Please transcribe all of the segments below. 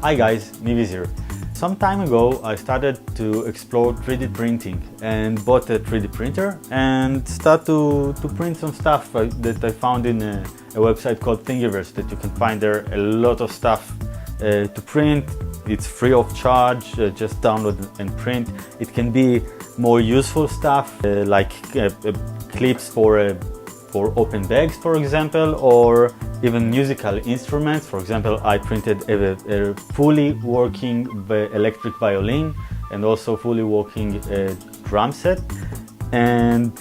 Hi guys, Nivis here. Some time ago I started to explore 3D printing and bought a 3D printer and start to print some stuff that I found in a website called Thingiverse that you can find there a lot of stuff to print. It's free of charge, just download and print. It can be more useful stuff like clips for open bags, for example, or even musical instruments. For example, I printed a fully working electric violin and also fully working drum set. And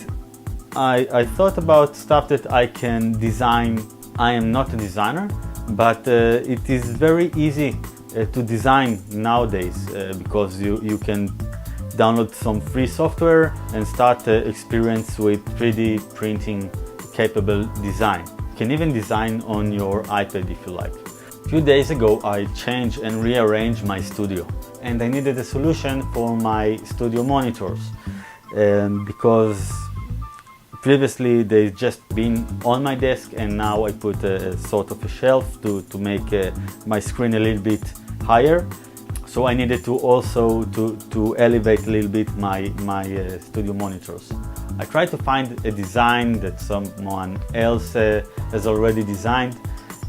I thought about stuff that I can design. I am not a designer, but it is very easy to design nowadays because you can download some free software and start experience with 3D printing capable design. You can even design on your iPad if you like. A few days ago I changed and rearranged my studio and I needed a solution for my studio monitors because previously they've just been on my desk and now I put a sort of a shelf to make my screen a little bit higher. So I needed to also to elevate a little bit my studio monitors. I tried to find a design that someone else has already designed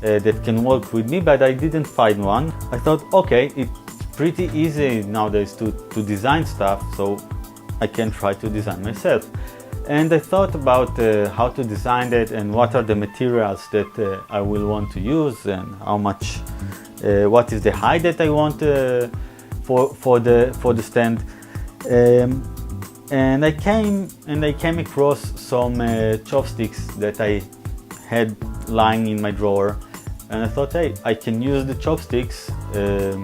that can work with me, but I didn't find one. I thought, okay, it's pretty easy nowadays to design stuff, so I can try to design myself. And I thought about how to design it and what are the materials that I will want to use and how much, what is the height that I want for the stand. And I came across some chopsticks that I had lying in my drawer, and I thought, hey, I can use the chopsticks to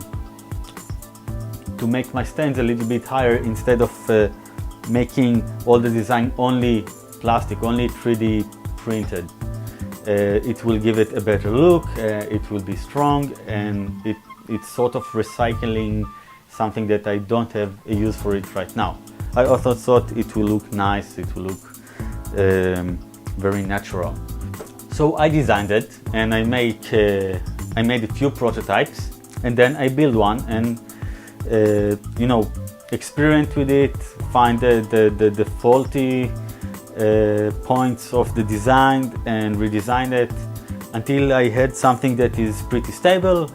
make my stands a little bit higher instead of making all the design only plastic, only 3D printed. It will give it a better look, it will be strong, and it's sort of recycling something that I don't have a use for it right now. I also thought it will look nice, it will look very natural. So I designed it and I made a few prototypes and then I built one and you know, experiment with it, find the faulty points of the design and redesign it until I had something that is pretty stable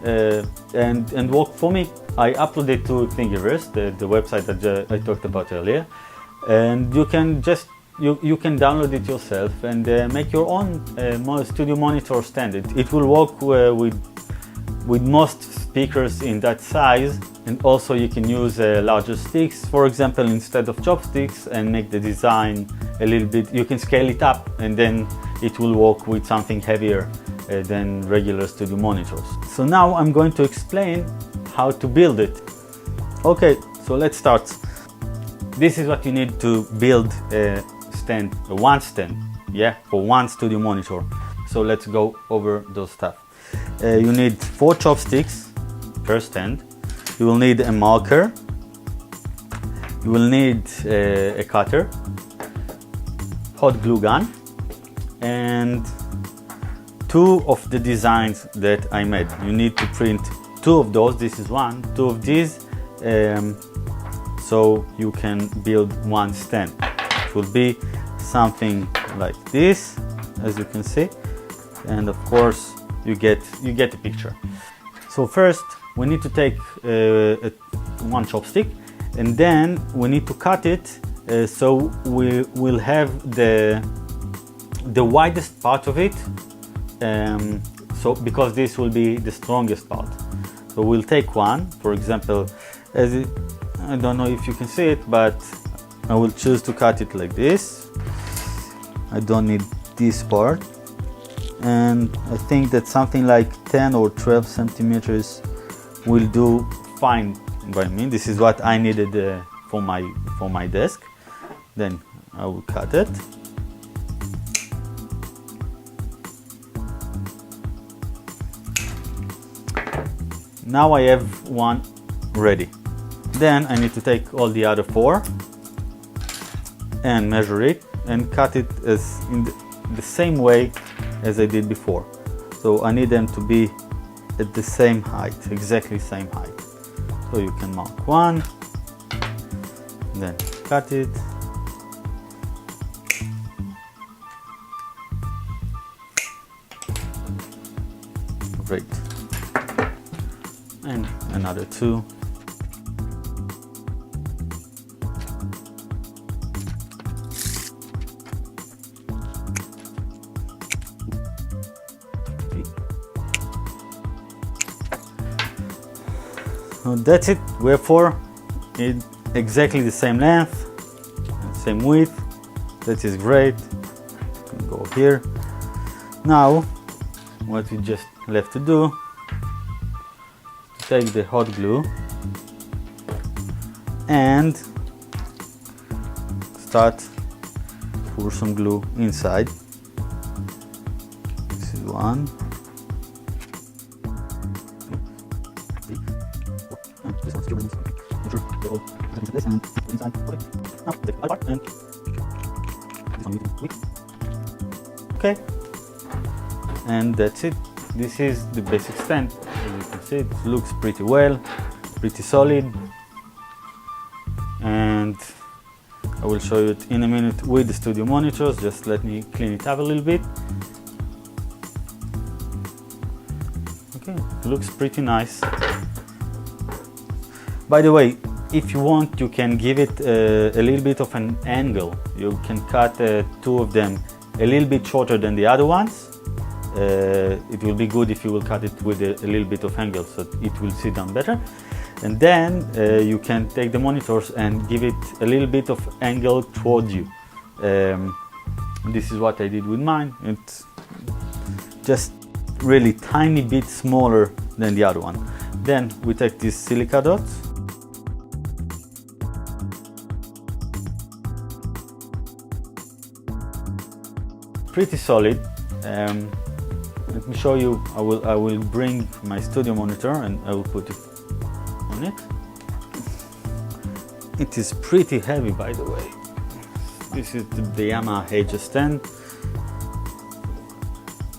and worked for me. I uploaded to Thingiverse, the website that I talked about earlier, and you can download it yourself and make your own studio monitor stand. It will work with most speakers in that size, and also you can use larger sticks, for example, instead of chopsticks, and make the design a little bit. You can scale it up and then it will work with something heavier than regular studio monitors. So now I'm going to explain how to build it. Okay, so let's start. This is what you need to build a stand, one stand, yeah, for one studio monitor. So let's go over those stuff. You need 4 chopsticks per stand. You will need a marker. You will need a cutter, hot glue gun, and 2 of the designs that I made. You need to print 2 of those. This is 1, 2 of these, so you can build one stand. It will be something like this, as you can see, and of course you get the picture. So first we need to take one chopstick and then we need to cut it so we will have the widest part of it, so because this will be the strongest part. So we'll take one, for example, I don't know if you can see it, but I will choose to cut it like this. I don't need this part, and I think that something like 10 or 12 centimeters will do fine by me. This is what I needed for my desk. Then I will cut it. Now I have one ready. Then I need to take all the other 4 and measure it and cut it as in the same way as I did before. So I need them to be at the same height, exactly same height. So you can mark one, then cut it. Great. And another two. So that's it. We have four in exactly the same length, same width. That is great. Go here. Now, what we just left to do, take the hot glue and start pour some glue inside. This is one. Okay, and that's it. This is the basic stand. As you can see, it looks pretty well, pretty solid, and I will show you it in a minute with the studio monitors. Just let me clean it up a little bit. Okay, looks pretty nice. By the way, if you want, you can give it a little bit of an angle. You can cut two of them a little bit shorter than the other ones. It will be good if you will cut it with a little bit of angle, so it will sit down better. And then you can take the monitors and give it a little bit of angle towards you. This is what I did with mine. It's just really tiny bit smaller than the other one. Then we take these silica dots. Pretty solid. Let me show you. I will bring my studio monitor and I will put it on it. It is pretty heavy, by the way. This is the Yamaha HS10,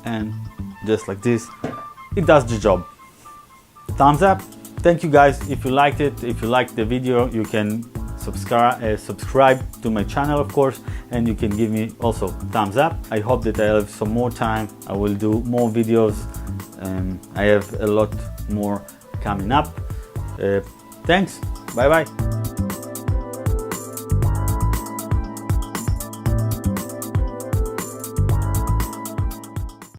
and just like this, it does the job. Thumbs up. Thank you guys. If you liked it, if you liked the video, you can subscribe to my channel, of course, and you can give me also thumbs up. I hope that I have some more time. I will do more videos. I have a lot more coming up. Thanks. Bye bye.